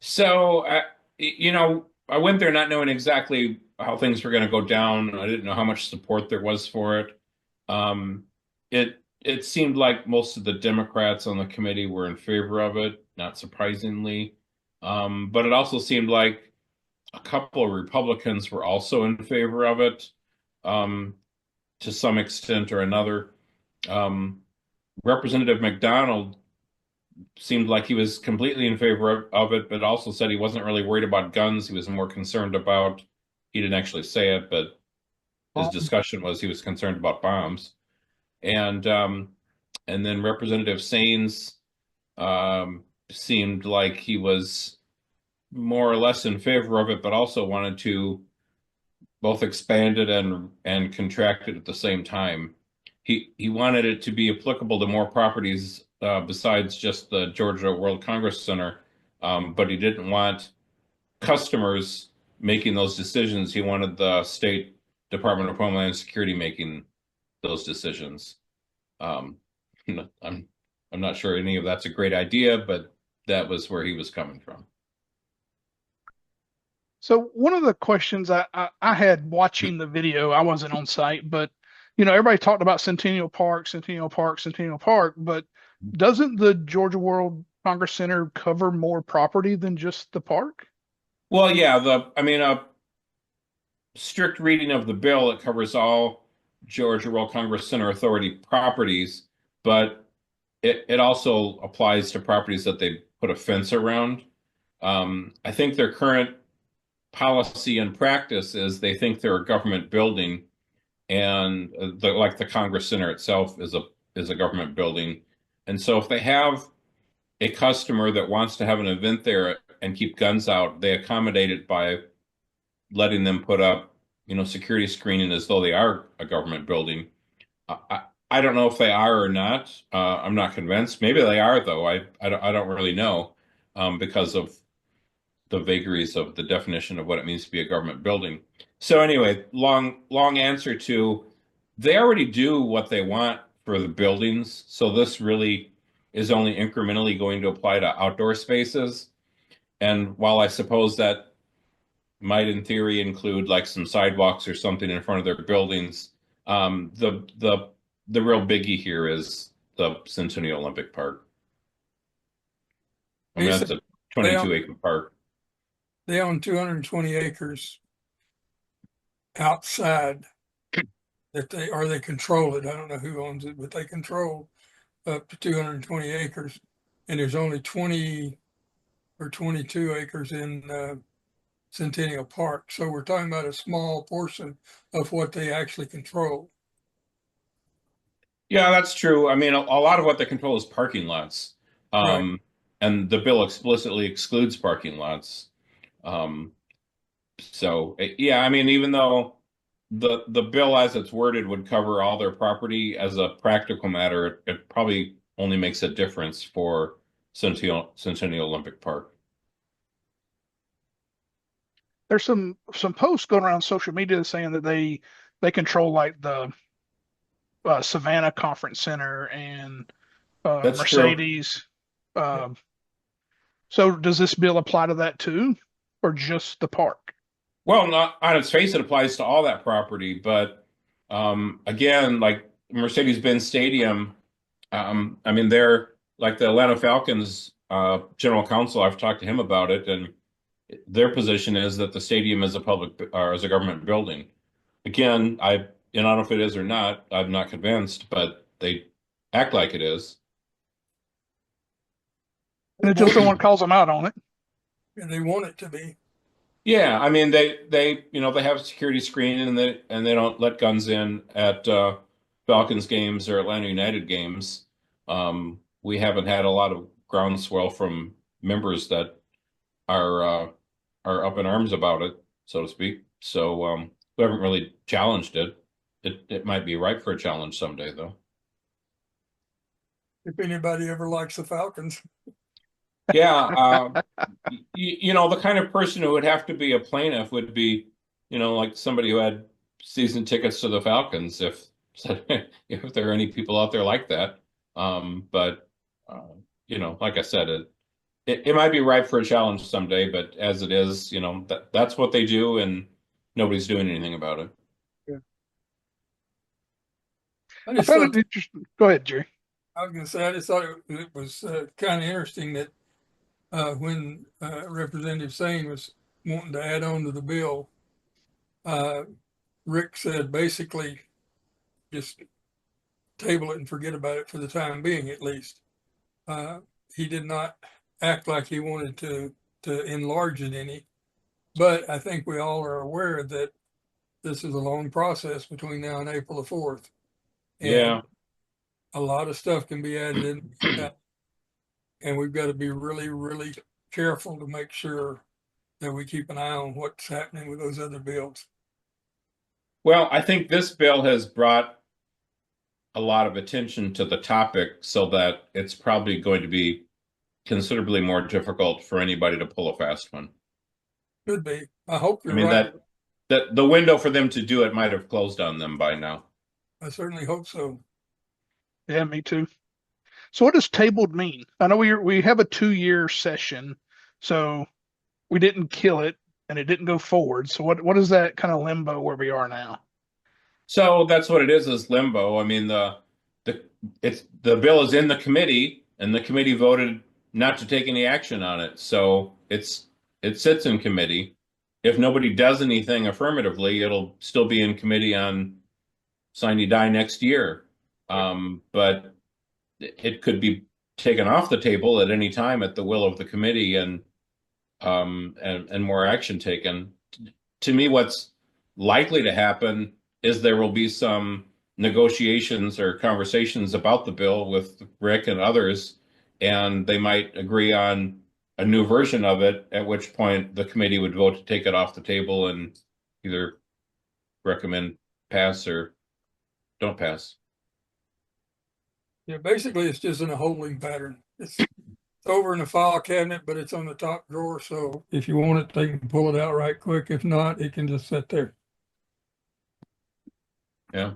So, I went there not knowing exactly how things were going to go down. I didn't know how much support there was for it. It seemed like most of the Democrats on the committee were in favor of it, not surprisingly. But it also seemed like a couple of Republicans were also in favor of it, um, to some extent or another. Um, Representative McDonald seemed like he was completely in favor of it, but also said he wasn't really worried about guns. He was more concerned about, he didn't actually say it, but his discussion was he was concerned about bombs. And and then Representative Saines seemed like he was more or less in favor of it, but also wanted to both expand it and contract it at the same time. He wanted it to be applicable to more properties besides just the Georgia World Congress Center, but he didn't want customers making those decisions. He wanted the State Department of Homeland Security making those decisions. Um, I'm I'm not sure any of that's a great idea, but that was where he was coming from. So one of the questions I had watching the video, I wasn't on site, but everybody talked about Centennial Park, Centennial Park, Centennial Park, but doesn't the Georgia World Congress Center cover more property than just the park? Well, yeah, a strict reading of the bill, it covers all Georgia World Congress Center Authority properties, but it also applies to properties that they put a fence around. I think their current policy and practice is they think they're a government building, and like the Congress Center itself is a government building. And so if they have a customer that wants to have an event there and keep guns out, they accommodate it by letting them put up, security screening as though they are a government building. I don't know if they are or not. I'm not convinced. Maybe they are, though. I don't really know, because of the vagaries of the definition of what it means to be a government building. So anyway, long answer to, they already do what they want for the buildings. So this really is only incrementally going to apply to outdoor spaces. And while I suppose that might in theory include like some sidewalks or something in front of their buildings, the real biggie here is the Centennial Olympic Park. I You mean, said that's a they 22 own, acre park. they own 220 acres outside that they control it. I don't know who owns it, but they control up to 220 acres. And there's only 20 or 22 acres in Centennial Park. So we're talking about a small portion of what they actually control. Yeah, that's true. I mean, a lot of what they control is parking lots. Right. Um, and the bill explicitly excludes parking lots. Um, yeah, I mean, even though the bill as it's worded would cover all their property, as a practical matter, it probably only makes a difference for Centennial Olympic Park. There's some posts going around social media saying that they control like the Savannah Conference Center and That's true. Mercedes. Um, so does this bill apply to that too, or just the park? Well, not on its face, it applies to all that property, but again, like Mercedes-Benz Stadium, I mean, they're like the Atlanta Falcons general counsel. I've talked to him about it, and their position is that the stadium is a public or is a government building. Again, I don't know if it is or not. I'm not convinced, but they act like it is. And it just no one calls them out on it. And they want it to be. Yeah, I mean they have security screening, and they don't let guns in at Falcons games or Atlanta United games. We haven't had a lot of groundswell from members that are uh, are up in arms about it, so to speak. So we haven't really challenged it. It might be ripe for a challenge someday, though. If anybody ever likes the Falcons. Yeah, the kind of person who would have to be a plaintiff would be, like somebody who had season tickets to the Falcons, if if there are any people out there like that. But like I said, it might be ripe for a challenge someday, but as it is, that's what they do, and nobody's doing anything about it. Yeah. I I just found thought, it interesting. Go ahead, Jerry. I was going to say, I just thought it was kind of interesting that when Representative Sane was wanting to add on to the bill, uh, Rick said basically just table it and forget about it for the time being, at least. Uh, he did not act like he wanted to enlarge it any, but I think we all are aware that this is a long process between now and April the 4th, and Yeah. a lot of stuff can be added in, and we've got to be really, really careful to make sure that we keep an eye on what's happening with those other bills. Well, I think this bill has brought a lot of attention to the topic so that it's probably going to be considerably more difficult for anybody to pull a fast one. Could be. I hope I you're mean, right. that the window for them to do it might have closed on them by now. I certainly hope so. Yeah, me too. So what does tabled mean? I know we have a 2-year session, so we didn't kill it and it didn't go forward. So what is that kind of limbo where we are now? So that's what it is limbo. I mean, the the bill is in the committee, and the committee voted not to take any action on it. So it sits in committee. If nobody does anything affirmatively, it'll still be in committee on sine die next year. But it could be taken off the table at any time at the will of the committee, and more action taken. To me, what's likely to happen is there will be some negotiations or conversations about the bill with Rick and others, and they might agree on a new version of it, at which point the committee would vote to take it off the table and either recommend pass or don't pass. Yeah, basically it's just in a holding pattern. It's over in the file cabinet, but it's on the top drawer. So if you want it, they can pull it out right quick. If not, it can just sit there. Yeah.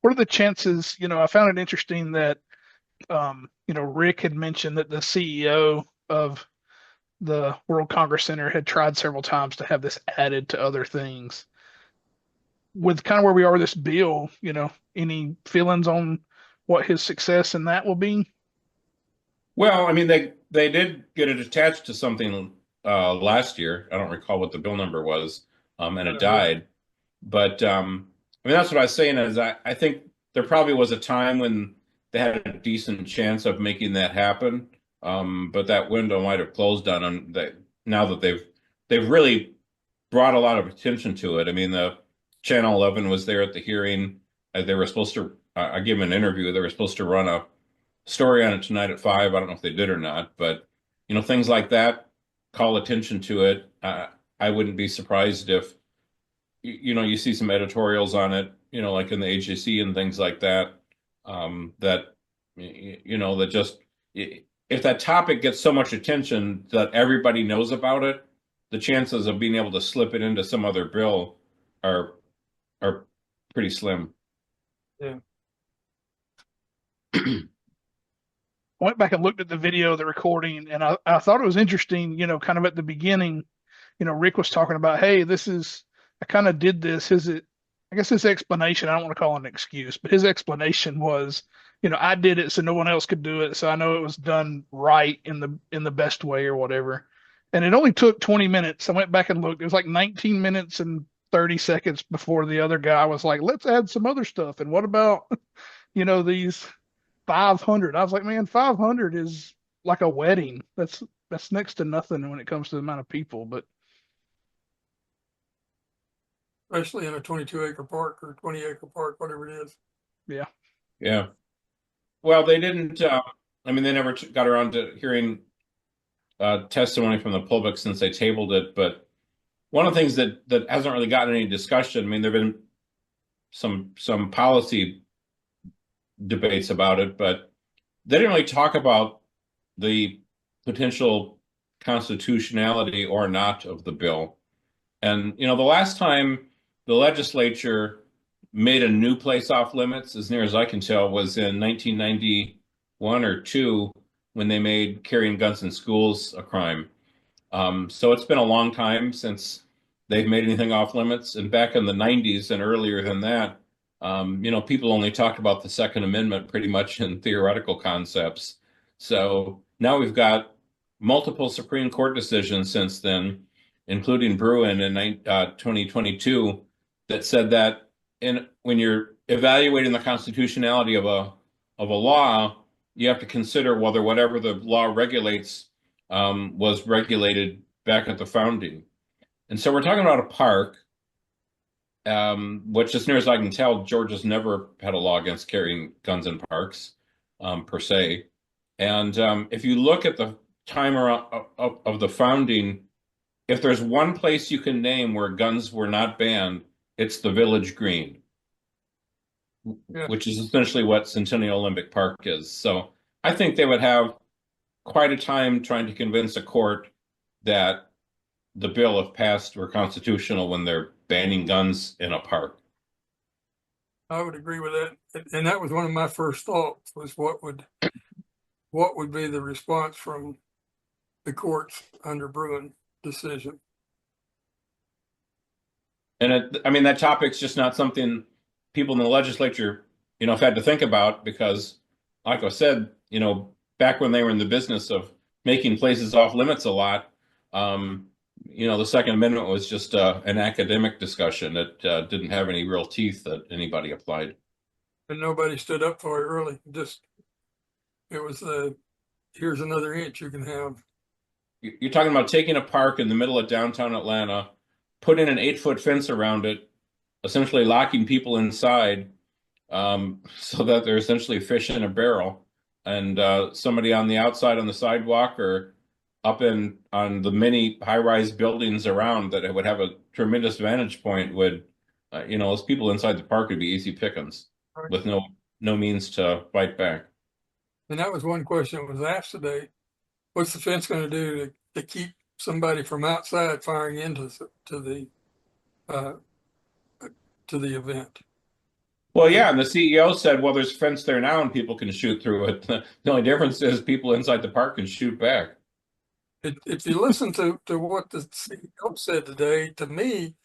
What are the chances? I found it interesting that Rick had mentioned that the CEO of the World Congress Center had tried several times to have this added to other things. With kind of where we are with this bill, any feelings on what his success in that will be? Well, I mean, they did get it attached to something last year. I don't recall what the bill number was, and it died. But I mean, that's what I was saying is I think there probably was a time when they had a decent chance of making that happen, but that window might have closed on them. That now that they've really brought a lot of attention to it. I mean, the Channel 11 was there at the hearing. They were supposed to. I gave them an interview. They were supposed to run a story on it tonight at 5. I don't know if they did or not, but things like that call attention to it. I wouldn't be surprised if you see some editorials on it, like in the HAC and things like that. That that just if that topic gets so much attention that everybody knows about it, the chances of being able to slip it into some other bill are are pretty slim. Yeah. I went back and looked at the video, the recording, and I thought it was interesting, kind of at the beginning, Rick was talking about, hey, I kind of did this. I guess his explanation, I don't want to call it an excuse, but his explanation was, I did it so no one else could do it. So I know it was done right in the best way or whatever. And it only took 20 minutes. I went back and looked. It was like 19 minutes and 30 seconds before the other guy was like, let's add some other stuff. And what about, these 500? I was like, man, 500 is like a wedding. That's next to nothing when it comes to the amount of people. But Especially in a 22-acre park or 20-acre park, whatever it is. yeah. Yeah. Well, they didn't. I mean, they never got around to hearing testimony from the public since they tabled it. But one of the things that hasn't really gotten any discussion. I mean, there've been some policy debates about it, but they didn't really talk about the potential constitutionality or not of the bill. And the last time the legislature made a new place off limits, as near as I can tell, was in 1991 or 2 when they made carrying guns in schools a crime. So it's been a long time since they've made anything off limits. And back in the 90s and earlier than that, people only talked about the Second Amendment pretty much in theoretical concepts. So now we've got multiple Supreme Court decisions since then, including Bruin in 2022, that said that when you're evaluating the constitutionality of a law, you have to consider whether whatever the law regulates was regulated back at the founding. And so we're talking about a park, which, as near as I can tell, Georgia's never had a law against carrying guns in parks, per se. And if you look at the timer of the founding, if there's one place you can name where guns were not banned, it's the Village Green, which is essentially what Centennial Olympic Park is. So I think they would have quite a time trying to convince a court that the bill, if passed, were constitutional when they're banning guns in a park. I would agree with that. And that was one of my first thoughts, was what would be the response from the courts under Bruin decision. And that topic's just not something people in the legislature, have had to think about because, like I said, back when they were in the business of making places off limits a lot, the Second Amendment was just an academic discussion that didn't have any real teeth that anybody applied. And nobody stood up for it, really. It was here's another inch you can have. You're talking about taking a park in the middle of downtown Atlanta, putting an 8-foot fence around it, essentially locking people inside, so that they're essentially fish in a barrel. And somebody on the outside on the sidewalk or up on the many high-rise buildings around that would have a tremendous vantage point would, those people inside the park would be easy pickings with no means to fight back. And that was one question that was asked today. What's the fence going to do to keep somebody from outside firing into the event? Well, yeah, and the CEO said, well, there's a fence there now and people can shoot through it. The only difference is people inside the park can shoot back. If you listen to what the CEO said today, to me,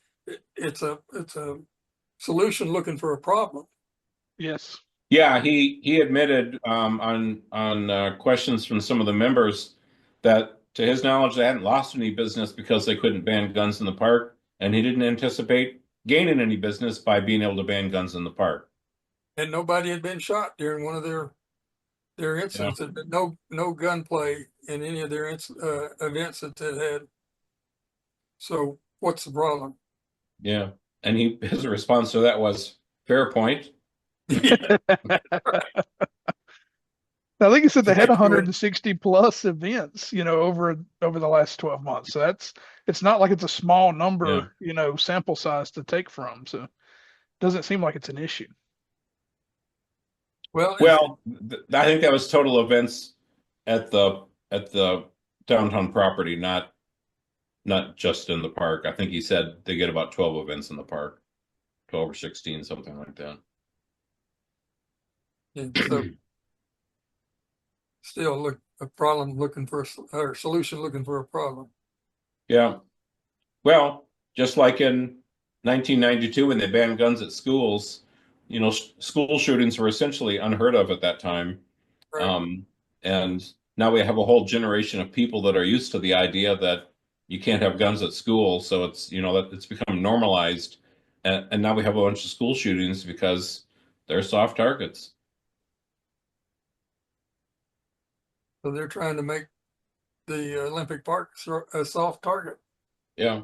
it's a solution looking for a problem. Yes. Yeah, he admitted on questions from some of the members that, to his knowledge, they hadn't lost any business because they couldn't ban guns in the park, and he didn't anticipate gaining any business by being able to ban guns in the park. And nobody had been shot during one of their incidents. Yeah. There'd been no gunplay in any of their events that they had. So what's the problem? Yeah, and his response to that was, fair point. I think he said they had 160 plus events, over the last 12 months. So it's not like it's a small number, sample size to take from. So it doesn't seem like it's an issue. Well, I think that was total events at the downtown property, not just in the park. I think he said they get about 12 events in the park, 12 or 16, something like that. Yeah, so still a problem looking for a solution looking for a problem. Yeah. Well, just like in 1992 when they banned guns at schools, school shootings were essentially unheard of at that time. Right. And now we have a whole generation of people that are used to the idea that you can't have guns at school. So it's, that it's become normalized. And now we have a bunch of school shootings because they're soft targets. So they're trying to make the Olympic Park a soft target. Yeah.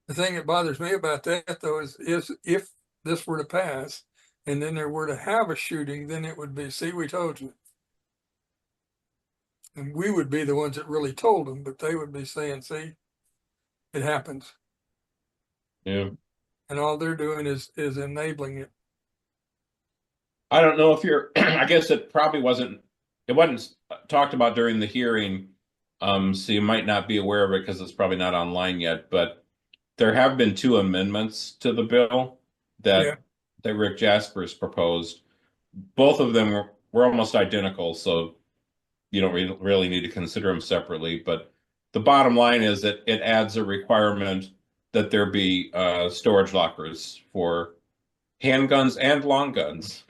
The thing that bothers me about that, though, is if this were to pass and then there were to have a shooting, then it would be, see, we told you. And we would be the ones that really told them, but they would be saying, see, it happens. Yeah. And all they're doing is enabling it. I don't know if I guess it wasn't talked about during the hearing. So you might not be aware of it because it's probably not online yet, but there have been 2 amendments to the bill that Rick Jaspers proposed. both of them were almost identical, so you don't really need to consider them separately. But the bottom line is that it adds a requirement that there be storage lockers for handguns and long guns,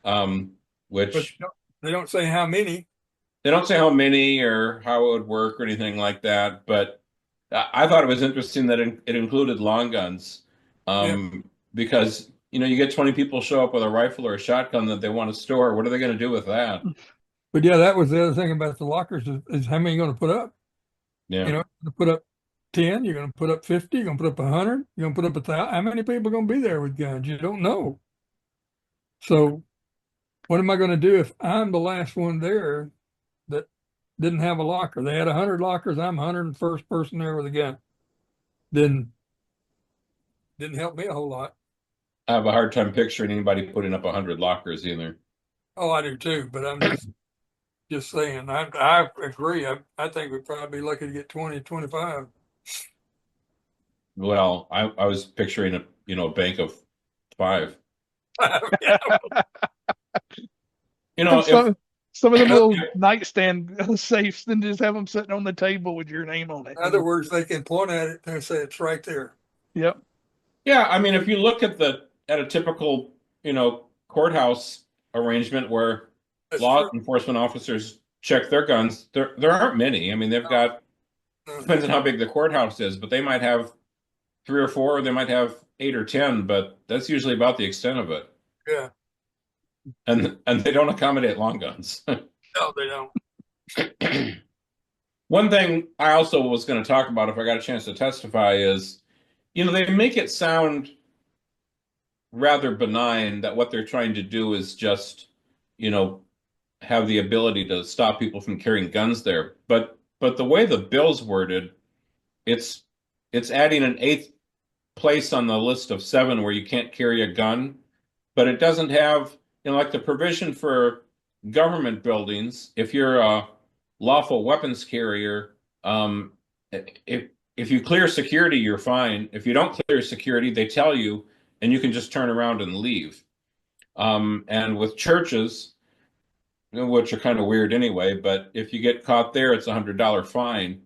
um, But which they don't say how many. they don't say how many or how it would work or anything like that. But I thought it was interesting that it included long guns, Yeah. because you get 20 people show up with a rifle or a shotgun that they want to store. What are they going to do with that? But yeah, that was the other thing about the lockers is how many you're going to put up. Yeah. You know, to put up 10, you're going to put up 50, you're going to put up 100, you're going to put up 1,000. How many people are going to be there with guns? You don't know. So what am I going to do if I'm the last one there that didn't have a locker? They had 100 lockers. I'm 101st person there with a gun. Then didn't help me a whole lot. I have a hard time picturing anybody putting up 100 lockers either. Oh, I do too, but I'm just saying. I agree. I think we'd probably be lucky to get 20, 25. Well, I was picturing a bank of 5. Yeah. And If some of them In little nightstand safes, then just have them sitting on the table with your name on it. other words, they can point at it and say it's right there. Yep. Yeah, I mean, if you look at a typical, courthouse arrangement where That's law true. enforcement officers check their guns, there aren't many. I mean, they've got No, depends on how big the courthouse is, but they might have 3 or 4, or they might have 8 or 10, but that's usually about the extent of it. yeah. And they don't accommodate long guns. No, they don't. One thing I also was going to talk about if I got a chance to testify is, they make it sound rather benign that what they're trying to do is just, you know, have the ability to stop people from carrying guns there. But the way the bill's worded, it's it's adding an 8th place on the list of 7 where you can't carry a gun, but it doesn't have, like the provision for government buildings. If you're a lawful weapons carrier, if you clear security, you're fine. If you don't clear security, they tell you, and you can just turn around and leave. And with churches, which are kind of weird anyway, but if you get caught there, it's $100 fine.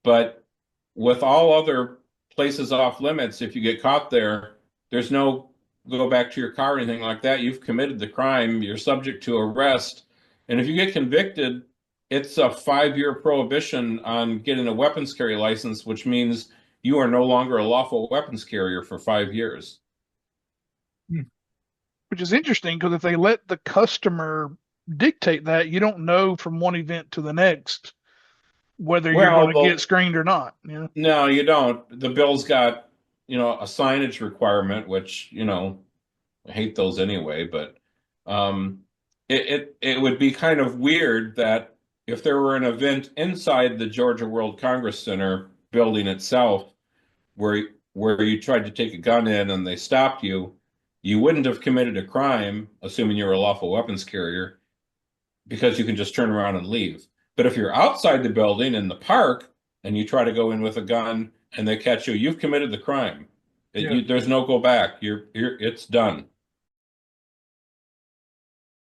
But with all other places off limits, if you get caught there, there's no go back to your car or anything like that. You've committed the crime. You're subject to arrest. And if you get convicted, it's a 5-year prohibition on getting a weapons carry license, which means you are no longer a lawful weapons carrier for 5 years. Which is interesting because if they let the customer dictate that, you don't know from one event to the next whether you're Well, going to get screened or not. no, you don't. The bill's got, a signage requirement, which, I hate those anyway, but it would be kind of weird that if there were an event inside the Georgia World Congress Center building itself where you tried to take a gun in and they stopped you, you wouldn't have committed a crime, assuming you're a lawful weapons carrier, because you can just turn around and leave. But if you're outside the building in the park and you try to go in with a gun and they catch you, you've committed the crime. Yeah. There's no go back. It's done.